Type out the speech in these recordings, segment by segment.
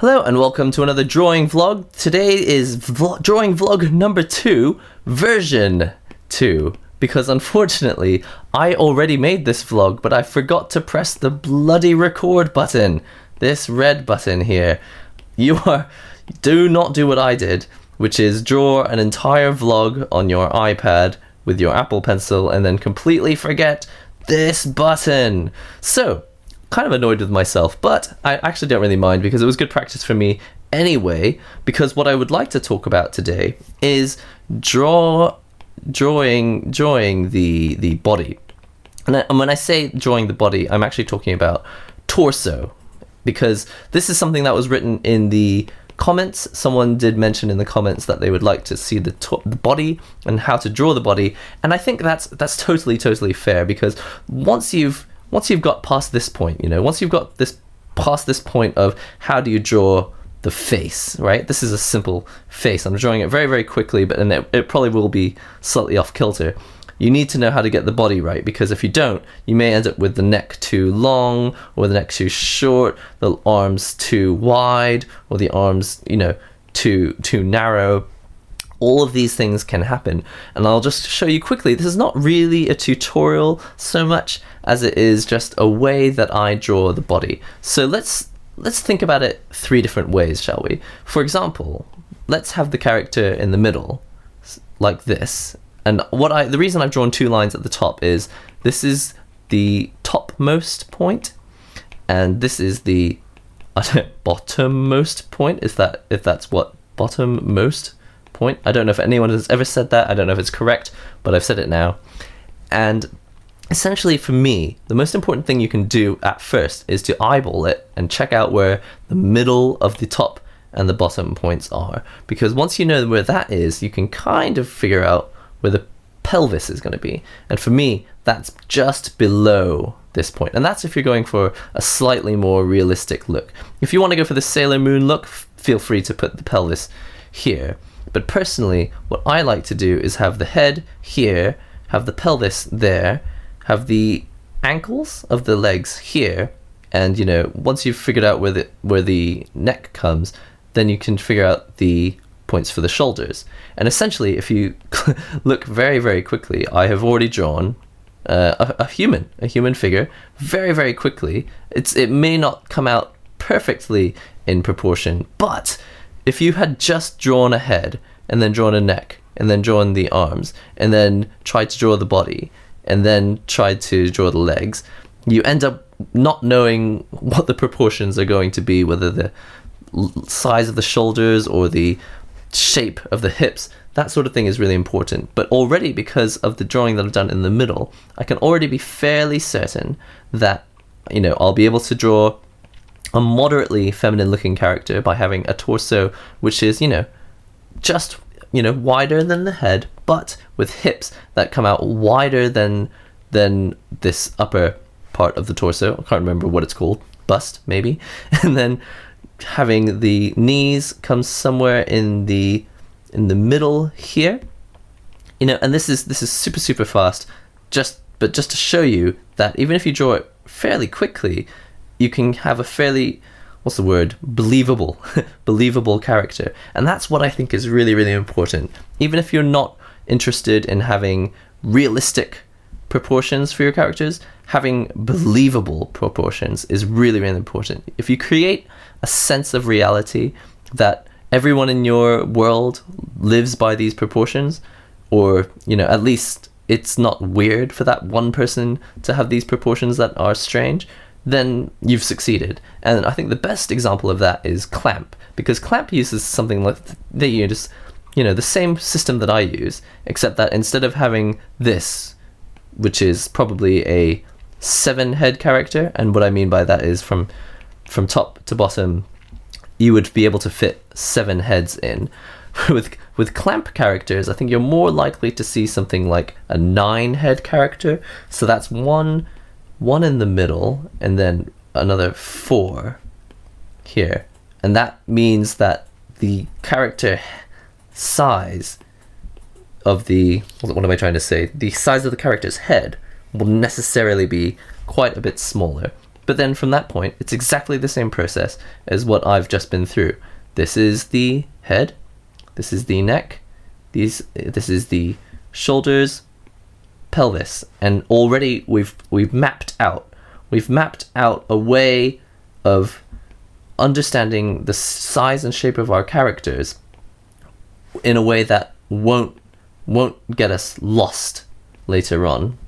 Hello and welcome to another drawing vlog. Today is drawing vlog number 2, version 2. Because unfortunately, I already made this vlog, but I forgot to press the bloody record button. This red button here. Do not do what I did, which is draw an entire vlog on your iPad with your Apple Pencil and then completely forget this button. So, kind of annoyed with myself, but I actually don't really mind because it was good practice for me anyway, because what I would like to talk about today is drawing the body. And when I say drawing the body, I'm actually talking about torso, because this is something that was written in the comments. Someone did mention in the comments that they would like to see the body and how to draw the body, and I think that's totally fair, because once you've got past this point, once you've got past this point of how do you draw the face, right? This is a simple face. I'm drawing it very, very quickly, but it probably will be slightly off kilter. You need to know how to get the body right, because if you don't, you may end up with the neck too long, or the neck too short, the arms too wide, or the arms, too narrow. All of these things can happen, and I'll just show you quickly. This is not really a tutorial so much as it is just a way that I draw the body. So let's think about it 3 different ways, shall we? For example, let's have the character in the middle, like this. And the reason I've drawn 2 lines at the top is this is the topmost point, and this is the bottommost point. If that's what bottommost point. I don't know if anyone has ever said that. I don't know if it's correct, but I've said it now. And essentially for me, the most important thing you can do at first is to eyeball it and check out where the middle of the top and the bottom points are. Because once you know where that is, you can kind of figure out where the pelvis is going to be. And for me, that's just below this point. And that's if you're going for a slightly more realistic look. If you want to go for the Sailor Moon look, feel free to put the pelvis here. But personally, what I like to do is have the head here, have the pelvis there, have the ankles of the legs here, and once you've figured out where the neck comes, then you can figure out the points for the shoulders. And essentially, if you look very, very quickly, I have already drawn a human figure very, very quickly. It may not come out perfectly in proportion, but if you had just drawn a head, and then drawn a neck, and then drawn the arms, and then tried to draw the body, and then tried to draw the legs, you end up not knowing what the proportions are going to be, whether the size of the shoulders or the shape of the hips. That sort of thing is really important. But already, because of the drawing that I've done in the middle, I can already be fairly certain that, I'll be able to draw a moderately feminine looking character by having a torso which is just wider than the head, but with hips that come out wider than this upper part of the torso. I can't remember what it's called, bust maybe. And then having the knees come somewhere in the middle here, and this is super fast, just to show you that even if you draw it fairly quickly, you can have a fairly, believable character. And that's what I think is really, really important. Even if you're not interested in having realistic proportions for your characters, having believable proportions is really, really important. If you create a sense of reality that everyone in your world lives by these proportions, or, at least it's not weird for that one person to have these proportions that are strange, then you've succeeded. And I think the best example of that is Clamp, because Clamp uses something like the same system that I use, except that instead of having this, which is probably a 7-head character, and what I mean by that is from top to bottom, you would be able to fit 7 heads in. With Clamp characters, I think you're more likely to see something like a 9-head character. So that's one in the middle, and then another 4 here. And that means that the character size of the size of the character's head will necessarily be quite a bit smaller. But then from that point, it's exactly the same process as what I've just been through. This is the head, this is the neck, this is the shoulders, pelvis, and already we've mapped out a way of understanding the size and shape of our characters in a way that won't get us lost later on.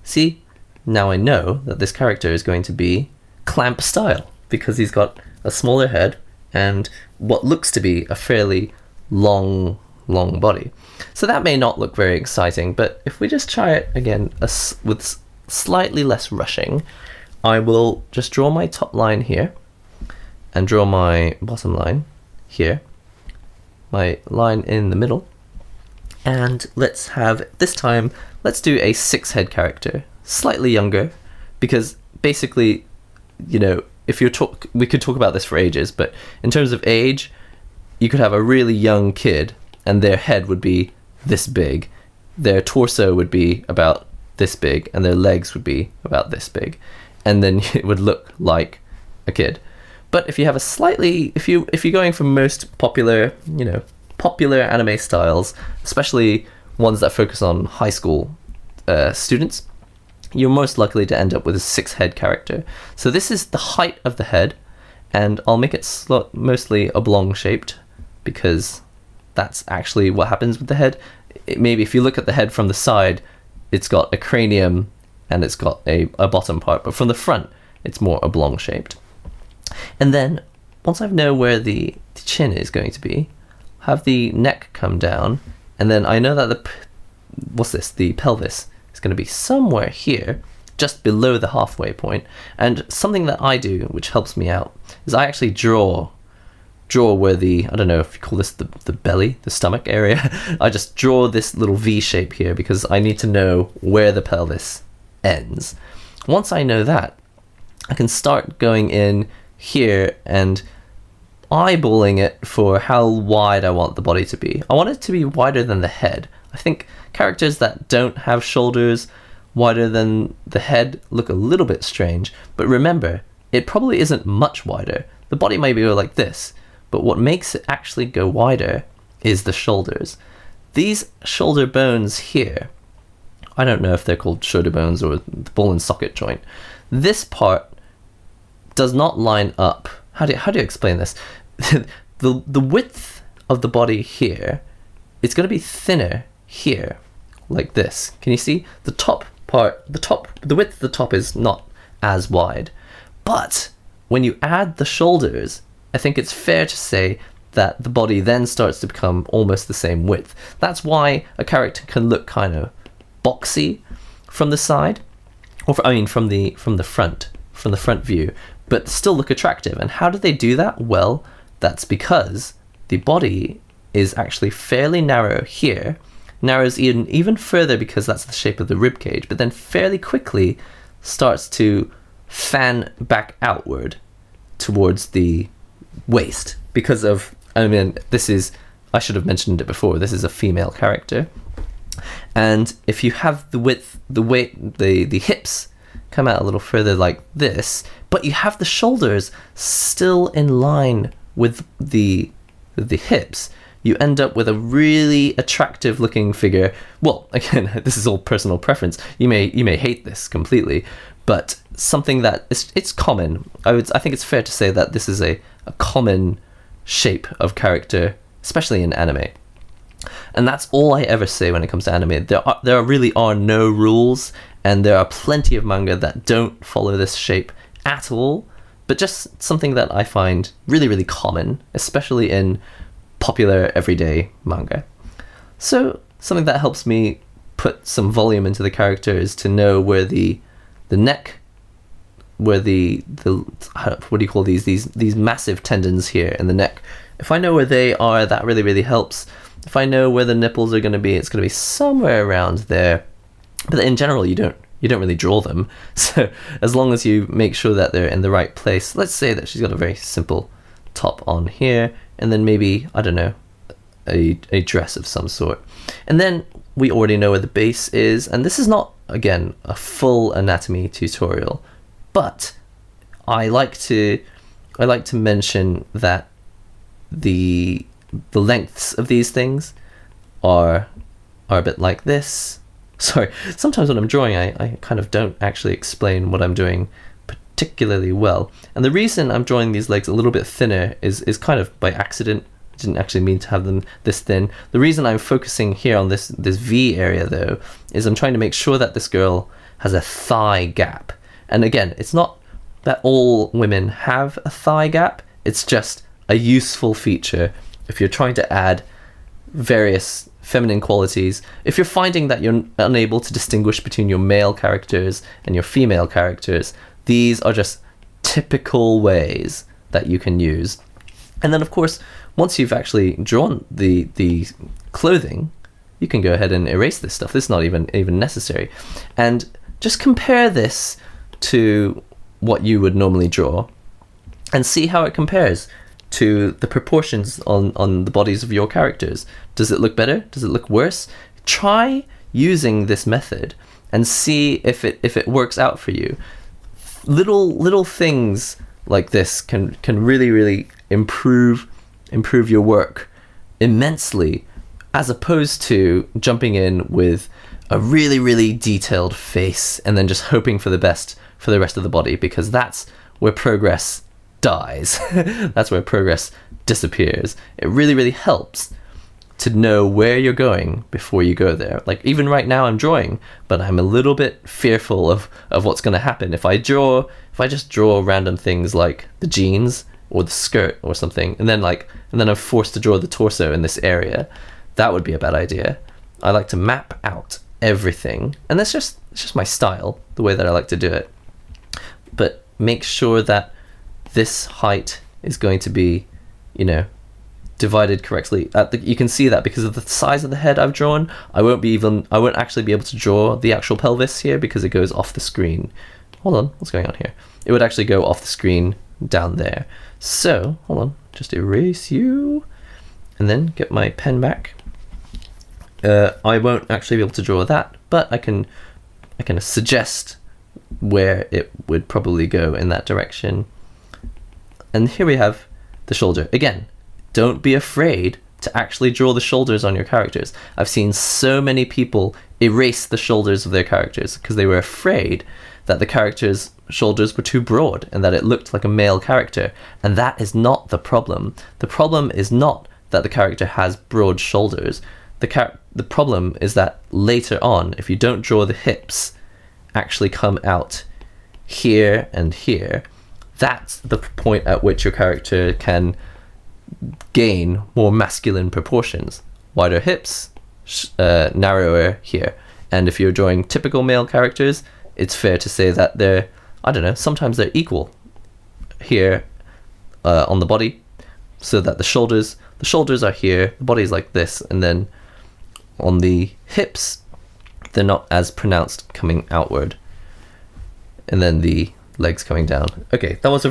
See, now I know that this character is going to be clamp style because he's got a smaller head and what looks to be a fairly long body. So that may not look very exciting, but if we just try it again with slightly less rushing, I will just draw my top line here and draw my bottom line here, my line in the middle, and let's do a 6-head character, slightly younger, because basically, you know, we could talk about this for ages, but in terms of age, you could have a really young kid and their head would be this big, their torso would be about this big, and their legs would be about this big, and then it would look like a kid. But if you have if you're going for most popular anime styles, especially ones that focus on high school students, you're most likely to end up with a 6-head character. So this is the height of the head, and I'll make it mostly oblong shaped because that's actually what happens with the head. Maybe if you look at the head from the side, it's got a cranium and it's got a bottom part, but from the front, it's more oblong shaped. And then once I know where the chin is going to be, have the neck come down, and then I know that the pelvis is going to be somewhere here, just below the halfway point. And something that I do, which helps me out, is I actually draw where I don't know if you call this the belly, the stomach area. I just draw this little V shape here because I need to know where the pelvis ends. Once I know that, I can start going in here and eyeballing it for how wide I want the body to be. I want it to be wider than the head. I think characters that don't have shoulders wider than the head look a little bit strange, but remember, it probably isn't much wider. The body may be like this, but what makes it actually go wider is the shoulders. These shoulder bones here, I don't know if they're called shoulder bones or the ball and socket joint. This part does not line up. How do you explain this? the width of the body here, it's going to be thinner here, like this. Can you see? The width of the top is not as wide. But when you add the shoulders, I think it's fair to say that the body then starts to become almost the same width. That's why a character can look kind of boxy from the side, from the front view, but still look attractive. And how do they do that? Well, that's because the body is actually fairly narrow here, narrows even further because that's the shape of the rib cage, but then fairly quickly starts to fan back outward towards the waist because of, I should have mentioned it before, this is a female character. And if you have the hips come out a little further like this, but you have the shoulders still in line with the hips, you end up with a really attractive looking figure. Well, again, this is all personal preference. You may hate this completely, but something that it's common. I think it's fair to say that this is a common shape of character, especially in anime. And that's all I ever say when it comes to anime. There really are no rules, and there are plenty of manga that don't follow this shape at all, but just something that I find really, really common, especially in popular everyday manga. So something that helps me put some volume into the character is to know where the neck, where the what do you call these massive tendons here in the neck. If I know where they are, that really, really helps. If I know where the nipples are going to be, it's going to be somewhere around there. But in general, you don't really draw them. So as long as you make sure that they're in the right place. Let's say that she's got a very simple top on here, and then maybe, I don't know, a dress of some sort. And then we already know where the base is, and this is not, again, a full anatomy tutorial, But I like to mention that the lengths of these things are a bit like this. Sorry, sometimes when I'm drawing, I kind of don't actually explain what I'm doing particularly well. And the reason I'm drawing these legs a little bit thinner is kind of by accident. I didn't actually mean to have them this thin. The reason I'm focusing here on this V area, though, is I'm trying to make sure that this girl has a thigh gap. And again, it's not that all women have a thigh gap. It's just a useful feature if you're trying to add various feminine qualities. If you're finding that you're unable to distinguish between your male characters and your female characters, these are just typical ways that you can use. And then, of course, once you've actually drawn the clothing, you can go ahead and erase this stuff. This is not even necessary. And just compare this to what you would normally draw and see how it compares to the proportions on the bodies of your characters. Does it look better? Does it look worse? Try using this method and see if it works out for you. Little things like this can really improve your work immensely, as opposed to jumping in with a really detailed face and then just hoping for the best for the rest of the body, because that's where progress dies. That's where progress disappears. It really helps to know where you're going before you go there. Like, even right now I'm drawing, but I'm a little bit fearful of what's going to happen if I just draw random things like the jeans or the skirt or something, and then I'm forced to draw the torso in this area. That would be a bad idea. I like to map out everything, and it's just my style, the way that I like to do it. But make sure that this height is going to be, divided correctly. You can see that because of the size of the head I've drawn, I won't actually be able to draw the actual pelvis here because it goes off the screen. Hold on, what's going on here? It would actually go off the screen down there. So, hold on, just erase you, and then get my pen back. I won't actually be able to draw that, but I can suggest where it would probably go in that direction. And here we have the shoulder. Again, don't be afraid to actually draw the shoulders on your characters. I've seen so many people erase the shoulders of their characters because they were afraid that the character's shoulders were too broad and that it looked like a male character. And that is not the problem. The problem is not that the character has broad shoulders. The problem is that later on, if you don't draw the hips actually come out here and here, that's the point at which your character can gain more masculine proportions. Wider hips, narrower here. And if you're drawing typical male characters, it's fair to say that sometimes they're equal here on the body, so that the shoulders are here, the body's like this, and then on the hips, they're not as pronounced coming outward, and then the legs coming down. Okay, that was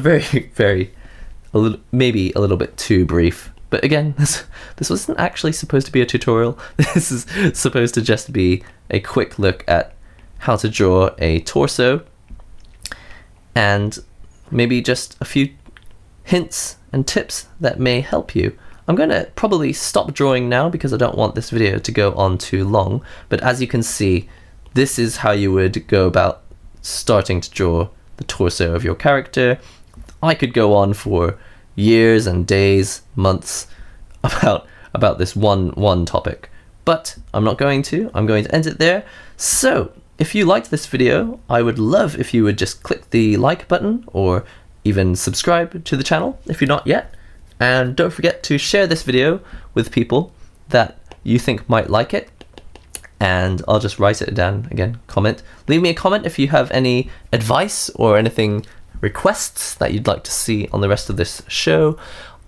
maybe a little bit too brief, but again, this wasn't actually supposed to be a tutorial. This is supposed to just be a quick look at how to draw a torso, and maybe just a few hints and tips that may help you. I'm going to probably stop drawing now because I don't want this video to go on too long, but as you can see, this is how you would go about starting to draw the torso of your character. I could go on for years and days, months about this one topic, but I'm not going to. I'm going to end it there. So if you liked this video, I would love if you would just click the like button or even subscribe to the channel if you're not yet. And don't forget to share this video with people that you think might like it. And I'll just write it down again, comment. Leave me a comment if you have any advice or anything, requests that you'd like to see on the rest of this show.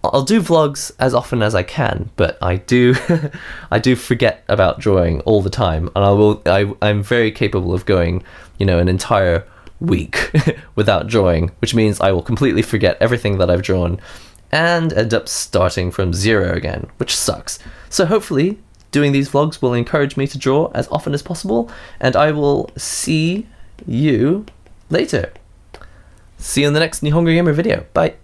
I'll do vlogs as often as I can, but I do forget about drawing all the time, and I'm very capable of going, an entire week without drawing, which means I will completely forget everything that I've drawn and end up starting from zero again, which sucks. So hopefully doing these vlogs will encourage me to draw as often as possible, and I will see you later. See you in the next Nihongo Gamer video. Bye!